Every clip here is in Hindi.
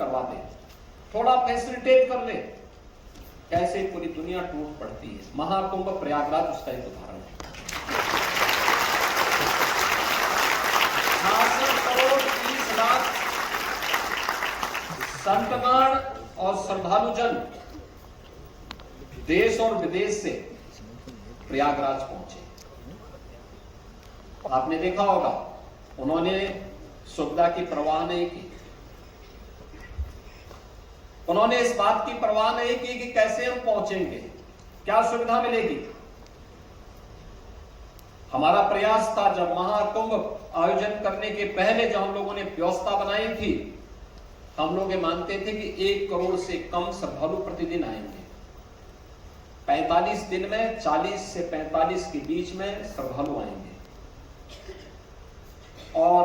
करवा दे, थोड़ा फैसिलिटेट कर ले, कैसे पूरी दुनिया टूट पड़ती है। महाकुंभ प्रयागराज उसका एक उदाहरण है। 66 करोड़ 30 लाख संतगण और श्रद्धालुजन देश और विदेश से प्रयागराज पहुंचे। आपने देखा होगा, उन्होंने सुविधा की परवाह नहीं की, उन्होंने इस बात की परवाह नहीं की कि कैसे हम पहुंचेंगे, क्या सुविधा मिलेगी। हमारा प्रयास था, जब महाकुंभ आयोजन करने के पहले जब हम लोगों ने व्यवस्था बनाई थी, हम लोग ये मानते थे कि 1 करोड़ से कम श्रद्धालु प्रतिदिन आएंगे। 45 दिन में 40 से 45 के बीच में श्रद्धालु आएंगे। और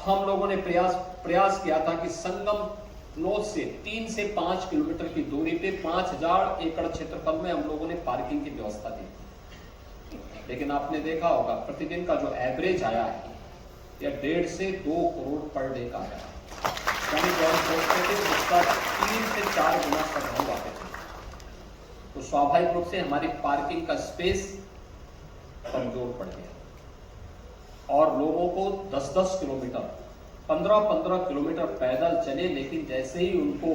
हम लोगों ने प्रयास किया था कि संगम नोद से 3 से 5 किलोमीटर की दूरी पे 5000 एकड़ क्षेत्रफल में हम लोगों ने पार्किंग की व्यवस्था दी। लेकिन आपने देखा होगा, प्रतिदिन का जो एवरेज आया है या 1.5 से 2 करोड़ पर डे का आया, यानी जो हम सोचते थे उसका 3 से 4 गुना श्रद्धालु आते थे। तो स्वाभाविक रूप से हमारी पार्किंग का स्पेस कमजोर पड़ गया और लोगों को 10-10 किलोमीटर 15-15 किलोमीटर पैदल चले। लेकिन जैसे ही उनको,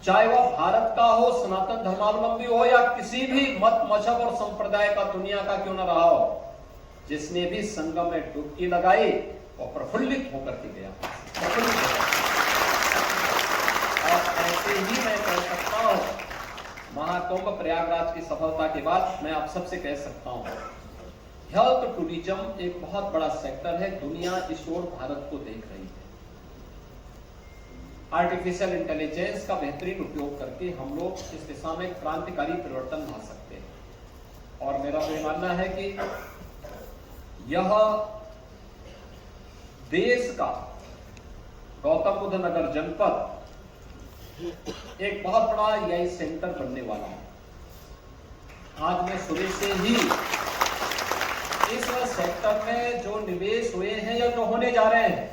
चाहे वह भारत का हो, सनातन धर्मावलंबी हो या किसी भी मत मजहब और संप्रदाय का, दुनिया का क्यों न रहा हो, जिसने भी संगम में डुबकी लगाई वो प्रफुल्लित होकर के गया। और ऐसे ही मैं कह सकता हूं, महाकुंभ प्रयागराज की सफलता के बाद मैं आप सबसे कह सकता हूं, हेल्थ टूरिज्म एक बहुत बड़ा सेक्टर है। दुनिया इस ओर भारत को देख रही है। आर्टिफिशियल इंटेलिजेंस का बेहतरीन उपयोग करके हम लोग इस दिशा में क्रांतिकारी परिवर्तन ला सकते हैं। और मेरा तो मानना है कि यह देश का गौतम बुद्ध नगर जनपद एक बहुत बड़ा एआई सेंटर बनने वाला है। आज मैं सुबह से ही इस सेक्टर में जो निवेश हुए हैं या जो होने जा रहे हैं,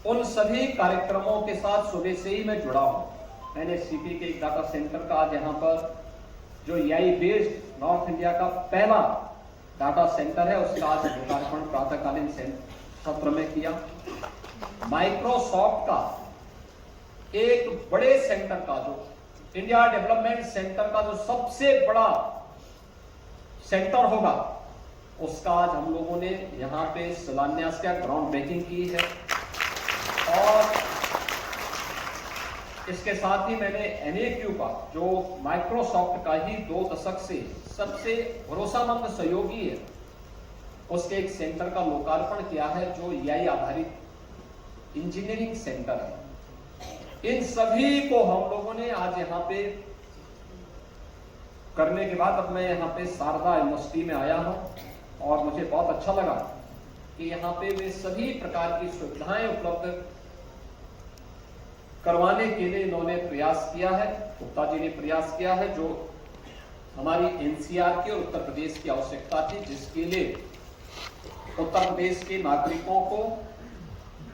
उन सभी कार्यक्रमों के साथ सुबह से ही मैं जुड़ा हूं। मैंने सीपी के एक डाटा सेंटर का आज यहां पर जो एआई बेस्ड नॉर्थ इंडिया का पहला डाटा सेंटर है, उसका आज लोकार्पण प्रातःकालीन सत्र में किया। माइक्रोसॉफ्ट का एक बड़े सेंटर का, जो इंडिया डेवलपमेंट सेंटर का जो सबसे बड़ा सेंटर होगा, उसका आज हम लोगों ने यहां पे शिलान्यास किया, ग्राउंड ब्रेकिंग की है। और इसके साथ ही मैंने NAQ का, जो माइक्रोसॉफ्ट का ही 2 दशक से सबसे भरोसामंद सहयोगी है, उसके एक सेंटर का लोकार्पण किया है, जो एआई आधारित इंजीनियरिंग सेंटर है। इन सभी को हम लोगों ने आज यहां पे करने के बाद अब मैं यहां पे शारदा यूनिवर्सिटी में आया हूं और मुझे बहुत अच्छा लगा कि यहाँ पे वे सभी प्रकार की सुविधाएं उपलब्ध करवाने के लिए इन्होंने प्रयास किया है। गुप्ता जी ने प्रयास किया है, जो हमारी NCR की और उत्तर प्रदेश की आवश्यकता थी, जिसके लिए उत्तर प्रदेश के नागरिकों को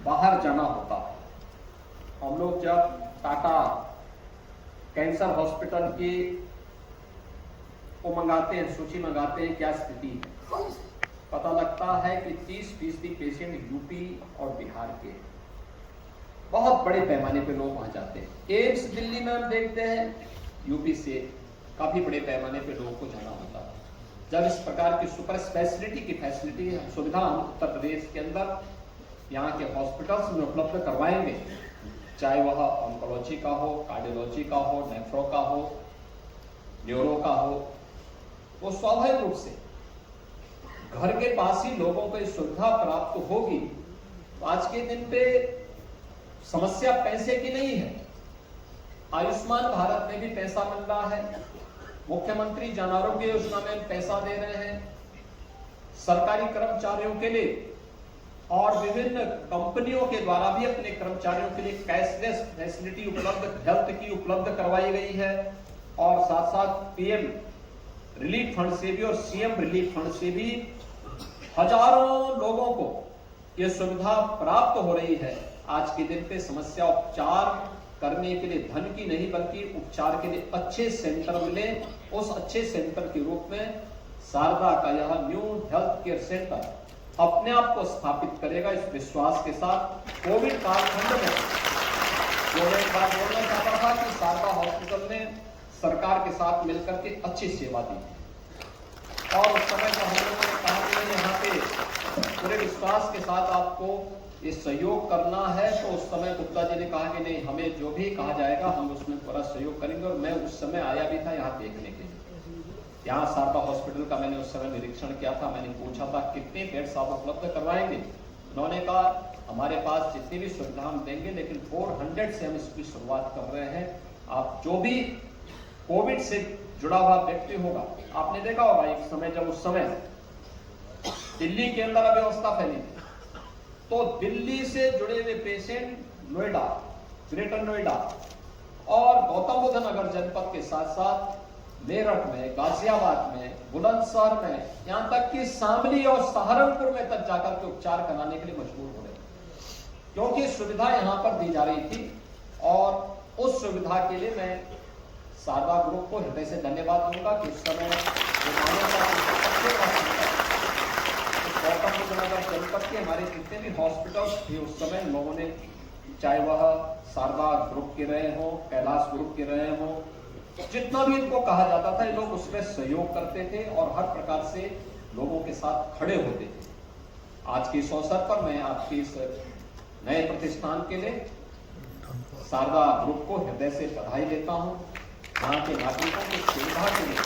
बाहर जाना होता है। हम लोग जब टाटा कैंसर हॉस्पिटल की को मंगाते हैं, सूची मंगाते हैं, क्या स्थिति है, पता लगता है कि 30% पेशेंट यूपी और बिहार के, बहुत बड़े पैमाने पे लोग वहां जाते हैं। एम्स दिल्ली में हम देखते हैं, यूपी से काफी बड़े पैमाने पे लोगों को जाना होता है। जब इस प्रकार की सुपर स्पेशलिटी की फैसिलिटी सुविधा हम उत्तर प्रदेश के अंदर यहाँ के हॉस्पिटल्स में उपलब्ध करवाएंगे, चाहे वह ऑन्कोलॉजी का हो, कार्डियोलॉजी का हो, नेफ्रो का हो, न्यूरो का हो, वो स्वाभाविक रूप से घर के पास ही लोगों को सुविधा प्राप्त होगी। तो आज के दिन पे समस्या पैसे की नहीं है। आयुष्मान भारत में भी पैसा मिल रहा है, मुख्यमंत्री जन आरोग्य योजना में पैसा दे रहे हैं, सरकारी कर्मचारियों के लिए और विभिन्न कंपनियों के द्वारा भी अपने कर्मचारियों के लिए कैशलेस फैसिलिटी उपलब्ध, हेल्थ की उपलब्ध करवाई गई है। और साथ साथ PM रिलीफ फंड से भी और CM रिलीफ फंड से भी हजारों लोगों को ये सुविधा प्राप्त हो रही है, आज के दिन पे समस्या उपचार करने के लिए धन की नहीं बल्कि उपचार के लिए अच्छे सेंटर मिले, उस अच्छे सेंटर के रूप में शारदा का यह न्यू हेल्थ केयर सेंटर अपने आप को स्थापित करेगा। इस विश्वास के साथ कोविड कालखंड में जो मैं एक बात बोलना चाहता था कि शारदा हॉस्पिटल ने सरकार के साथ मिलकर के अच्छी सेवा दी और उस समय जब हम लोगों ने कहा कि यहाँ पे पूरे विश्वास के साथ आपको ये सहयोग करना है, तो उस समय गुप्ता जी ने कहा कि नहीं, हमें जो भी कहा जाएगा हम उसमें पूरा सहयोग करेंगे। और मैं उस समय आया भी था यहाँ देखने के लिए। यहाँ शारदा हॉस्पिटल का मैंने उस समय निरीक्षण किया था। मैंने पूछा था कितने बेड्स आप उपलब्ध करवाएंगे। उन्होंने कहा हमारे पास जितनी भी सुविधा हम देंगे, लेकिन 400 से हम इसकी शुरुआत कर रहे हैं। आप जो भी कोविड से जुड़ा हुआ व्यक्ति होगा, आपने देखा होगा एक समय जब उस समय दिल्ली के अंदर अव्यवस्था फैली थी, तो दिल्ली से जुड़े हुए पेशेंट नोएडा, ग्रेटर नोएडा और गौतम बुद्ध नगर जनपद के साथ साथ मेरठ में, गाजियाबाद में, बुलंदशहर में, यहां तक कि शामली और सहारनपुर में तक जाकर के उपचार कराने के लिए मजबूर हो रहे, क्योंकि सुविधा यहां पर दी जा रही थी। और उस सुविधा के लिए मैं शारदा ग्रुप को हृदय से धन्यवाद दूंगा कि उस समय गौतम बुद्ध नगर जनपद के हमारे जितने भी हॉस्पिटल्स थे उस समय लोगों ने, चाहे वह शारदा ग्रुप के रहे हो, कैलाश ग्रुप के रहे हो, जितना भी इनको कहा जाता था, ये लोग उसमें सहयोग करते थे और हर प्रकार से लोगों के साथ खड़े होते थे। आज के इस अवसर पर मैं आपके इस नए प्रतिष्ठान के लिए शारदा ग्रुप को हृदय से बधाई देता हूं। यहाँ के नागरिकों की सुविधा के लिए